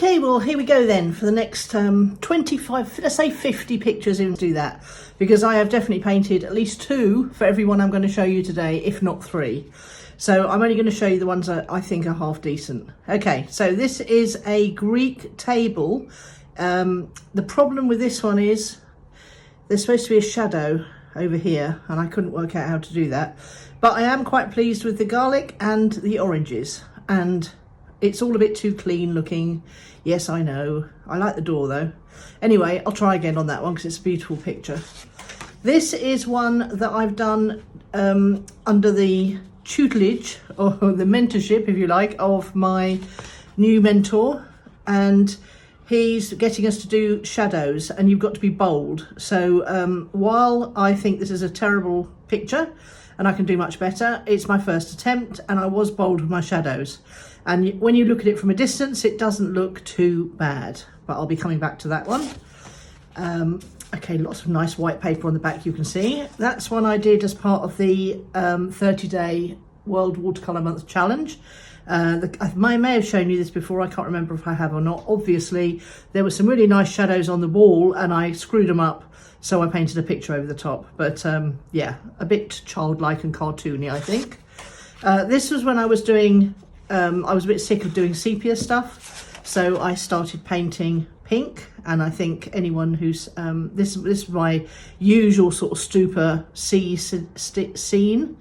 Okay, well, here we go then for the next 25, let's say 50 pictures and do that, because I have definitely painted at least 2 for every one I'm going to show you today, if not 3. So I'm only going to show you the ones that I think are half decent. Okay, so this is a Greek table. The problem with this one is there's supposed to be a shadow over here, and I couldn't work out how to do that. But I am quite pleased with the garlic and the oranges, and it's all a bit too clean looking. Yes, I know. I like the door though. Anyway, I'll try again on that one because it's a beautiful picture. This is one that I've done under the tutelage, or the mentorship, if you like, of my new mentor. And he's getting us to do shadows, and you've got to be bold. So while I think this is a terrible picture and I can do much better, it's my first attempt, and I was bold with my shadows. And when you look at it from a distance, it doesn't look too bad, but I'll be coming back to that one. Okay, lots of nice white paper on the back, you can see. That's one I did as part of the 30-day World Watercolour Month Challenge. I may have shown you this before, I can't remember if I have or not. Obviously, there were some really nice shadows on the wall, and I screwed them up, so I painted a picture over the top. But yeah, a bit childlike and cartoony, I think. This was when I was doing... I was a bit sick of doing sepia stuff, so I started painting pink. And I think anyone who's this is my usual sort of stupor C scene,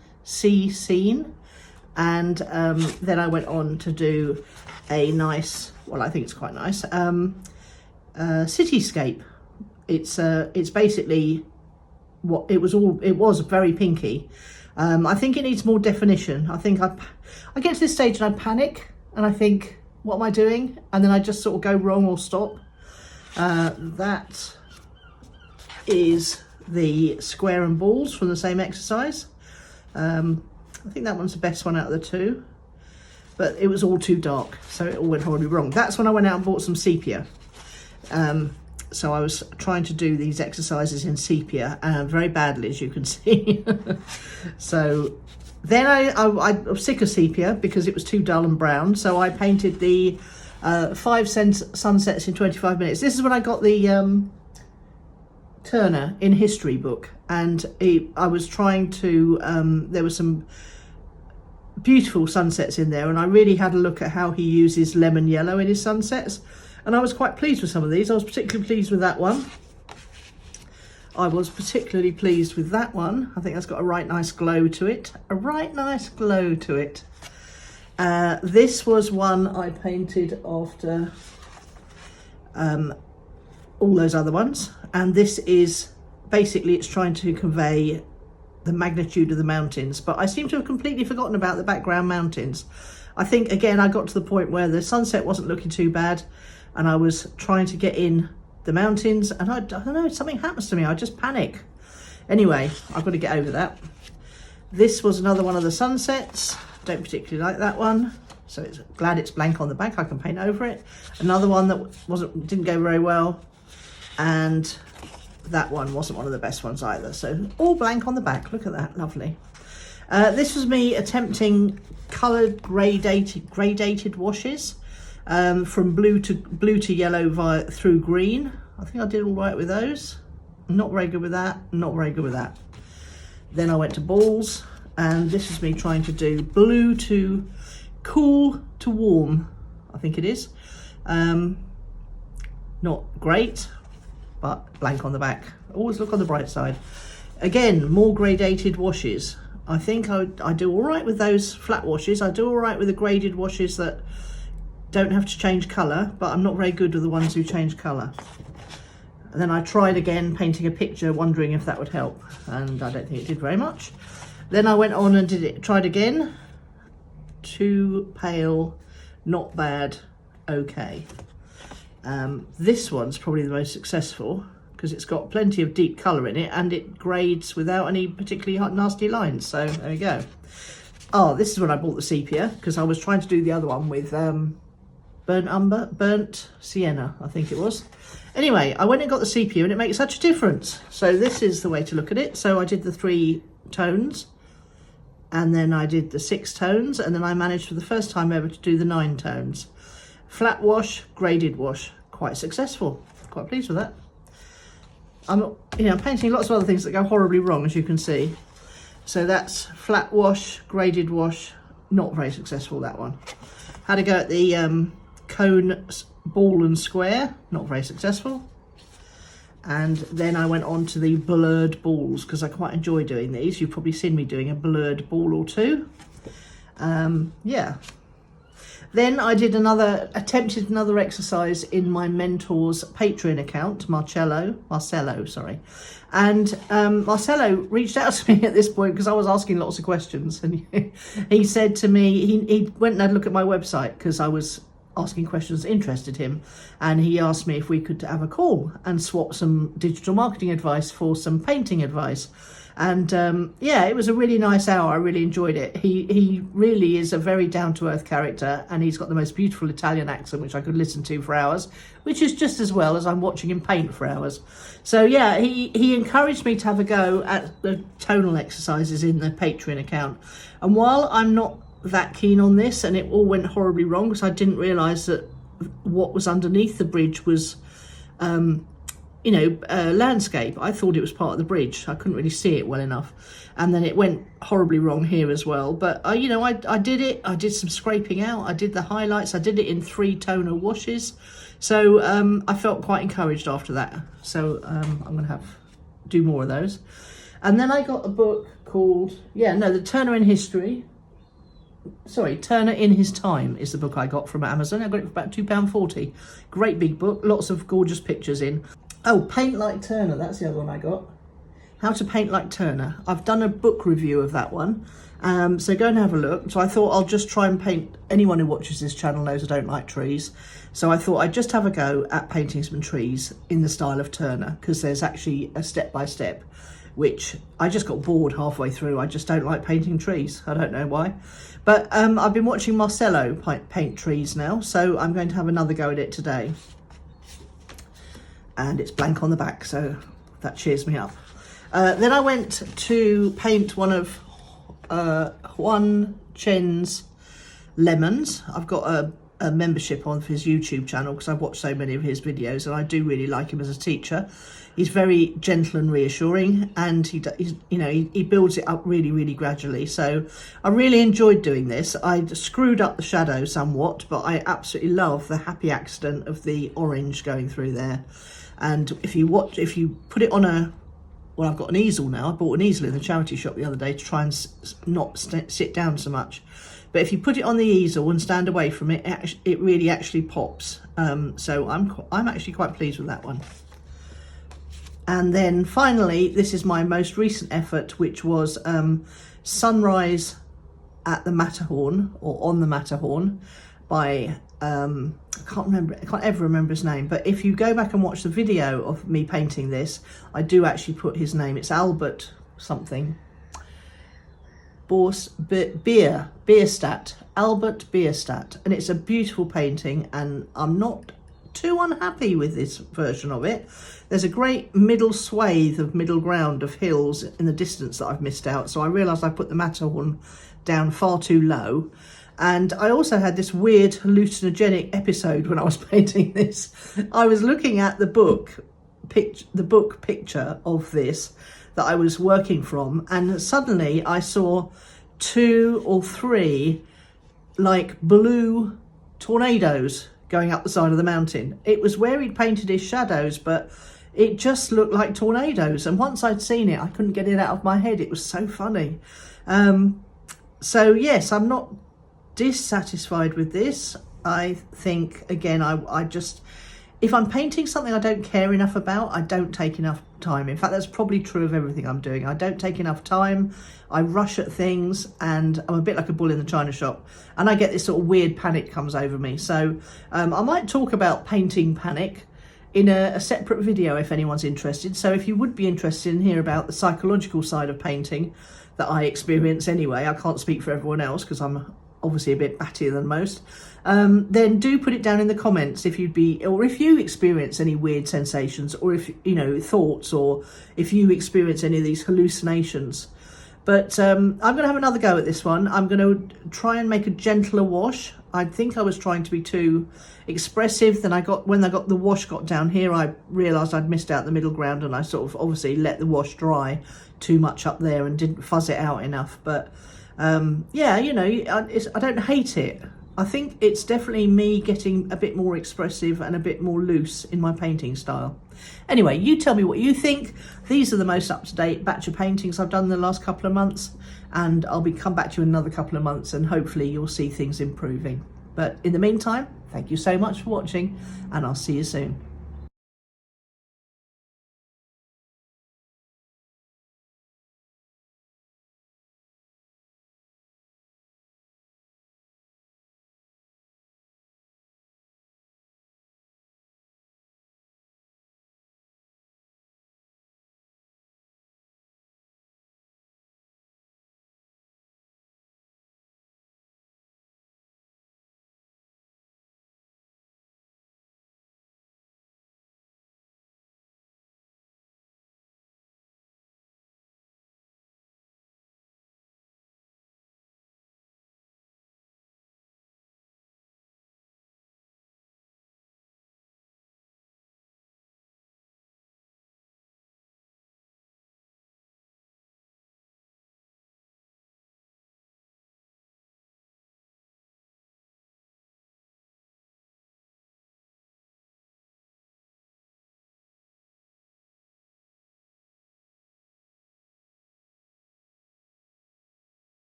and then I went on to do a nice, well, I think it's quite nice, cityscape. It's basically what it was. It was very pinky. I think it needs more definition. I think I get to this stage and I panic and I think, what am I doing? And then I just sort of go wrong or stop. That is the square and balls from the same exercise. I think that one's the best one out of the 2, but it was all too dark, so it all went horribly wrong. That's when I went out and bought some sepia. So I was trying to do these exercises in sepia very badly, as you can see. So then I was sick of sepia because it was too dull and brown. So I painted the 5 sunsets in 25 minutes. This is when I got the Turner in history book, and I was trying to, there were some beautiful sunsets in there, and I really had a look at how he uses lemon yellow in his sunsets. And I was quite pleased with some of these. I was particularly pleased with that one. I think that's got a right nice glow to it. This was one I painted after all those other ones. And this is, basically, it's trying to convey the magnitude of the mountains. But I seem to have completely forgotten about the background mountains. I think, again, I got to the point where the sunset wasn't looking too bad, and I was trying to get in the mountains, and I don't know, something happens to me, I just panic. Anyway, I've got to get over that. This was another one of the sunsets. Don't particularly like that one, so it's glad it's blank on the back, I can paint over it. Another one that didn't go very well, and that one wasn't one of the best ones either. So all blank on the back, look at that, lovely. This was me attempting coloured gradated washes. From blue to yellow through green. I think I did all right with those. Not very good with that, not very good with that. Then I went to balls, and this is me trying to do blue to cool to warm, I think it is. Not great, but blank on the back. Always look on the bright side. Again, more gradated washes. I think I do all right with those flat washes. I do all right with the graded washes that don't have to change colour, but I'm not very good with the ones who change colour. And then I tried again painting a picture, wondering if that would help, and I don't think it did very much. Then I went on and tried again. Too pale, not bad, okay. This one's probably the most successful because it's got plenty of deep colour in it, and it grades without any particularly nasty lines, so there we go. Oh, this is when I bought the sepia, because I was trying to do the other one with burnt sienna, I think it was. Anyway, I went and got the sepia, and it makes such a difference. So this is the way to look at it. So I did the 3 tones, and then I did the 6 tones, and then I managed for the first time ever to do the 9 tones. flat wash, graded wash. Quite successful. Quite pleased with that. I'm painting lots of other things that go horribly wrong, as you can see. So that's flat wash, graded wash. Not very successful, that one. Had a go at the cone, ball and square. Not very successful. And then I went on to the blurred balls, because I quite enjoy doing these. You've probably seen me doing a blurred ball or two. Yeah. Then I did attempted another exercise in my mentor's Patreon account, Marcello, sorry. And Marcello reached out to me at this point because I was asking lots of questions, and he said to me, he went and had a look at my website because I was asking questions that interested him, and he asked me if we could have a call and swap some digital marketing advice for some painting advice. And yeah, it was a really nice hour. I really enjoyed it. He really is a very down-to-earth character, and he's got the most beautiful Italian accent, which I could listen to for hours, which is just as well as I'm watching him paint for hours. So yeah, he encouraged me to have a go at the tonal exercises in the Patreon account. And while I'm not that keen on this, and it all went horribly wrong because I didn't realise that what was underneath the bridge was landscape. I thought it was part of the bridge. I couldn't really see it well enough, and then it went horribly wrong here as well. But I did it. I did some scraping out. I did the highlights. I did it in 3 tonal washes. So I felt quite encouraged after that. So I'm going to do more of those. And then I got a book called the Turner in History. Sorry, Turner in His Time is the book I got from Amazon. I got it for about £2.40. Great big book, lots of gorgeous pictures in. Oh, Paint Like Turner, that's the other one I got. How to Paint Like Turner. I've done a book review of that one, so go and have a look. So I thought I'll just try and paint. Anyone who watches this channel knows I don't like trees, so I thought I'd just have a go at painting some trees in the style of Turner, because there's actually a step-by-step, which I just got bored halfway through. I just don't like painting trees. I don't know why. But I've been watching Marcello paint trees now, so I'm going to have another go at it today. And it's blank on the back, so that cheers me up. Then I went to paint one of Yong Chen's lemons. I've got a membership on his YouTube channel because I've watched so many of his videos, and I do really like him as a teacher. He's very gentle and reassuring, and he builds it up really, really gradually. So I really enjoyed doing this. I screwed up the shadow somewhat, but I absolutely love the happy accident of the orange going through there. And if you put it on I've got an easel now. I bought an easel in the charity shop the other day to try and not sit down so much. But if you put it on the easel and stand away from it, it really actually pops. So I'm actually quite pleased with that one. And then finally, this is my most recent effort, which was Sunrise at the Matterhorn, or on the Matterhorn, by I can't ever remember his name, but if you go back and watch the video of me painting this, I do actually put his name. It's Albert something. Bierstadt, Albert Bierstadt, and it's a beautiful painting, and I'm not too unhappy with this version of it. There's a great middle swathe of middle ground of hills in the distance that I've missed out, so I realised I put the Matterhorn down far too low. And I also had this weird hallucinogenic episode when I was painting this. I was looking at the book picture of this that I was working from, and suddenly I saw 2 or 3 like blue tornadoes going up the side of the mountain. It was where he'd painted his shadows, but it just looked like tornadoes. And once I'd seen it, I couldn't get it out of my head. It was so funny. So yes, I'm not dissatisfied with this. I think, again, I just, if I'm painting something I don't care enough about, I don't take enough time. In fact, that's probably true of everything I'm doing. I don't take enough time. I rush at things, and I'm a bit like a bull in the china shop, and I get this sort of weird panic comes over me. So I might talk about painting panic in a separate video if anyone's interested. So if you would be interested in hear about the psychological side of painting that I experience anyway, I can't speak for everyone else because I'm obviously a bit battier than most, then do put it down in the comments if you experience any weird sensations, or if thoughts, or if you experience any of these hallucinations. But I'm going to have another go at this one. I'm going to try and make a gentler wash. I think I was trying to be too expressive. Then when I got the wash got down here, I realised I'd missed out the middle ground, and I sort of obviously let the wash dry too much up there and didn't fuzz it out enough. But yeah, you know, I don't hate it. I think it's definitely me getting a bit more expressive and a bit more loose in my painting style. Anyway, you tell me what you think. These are the most up-to-date batch of paintings I've done in the last couple of months, and I'll come back to you in another couple of months, and hopefully you'll see things improving. But in the meantime, thank you so much for watching, and I'll see you soon.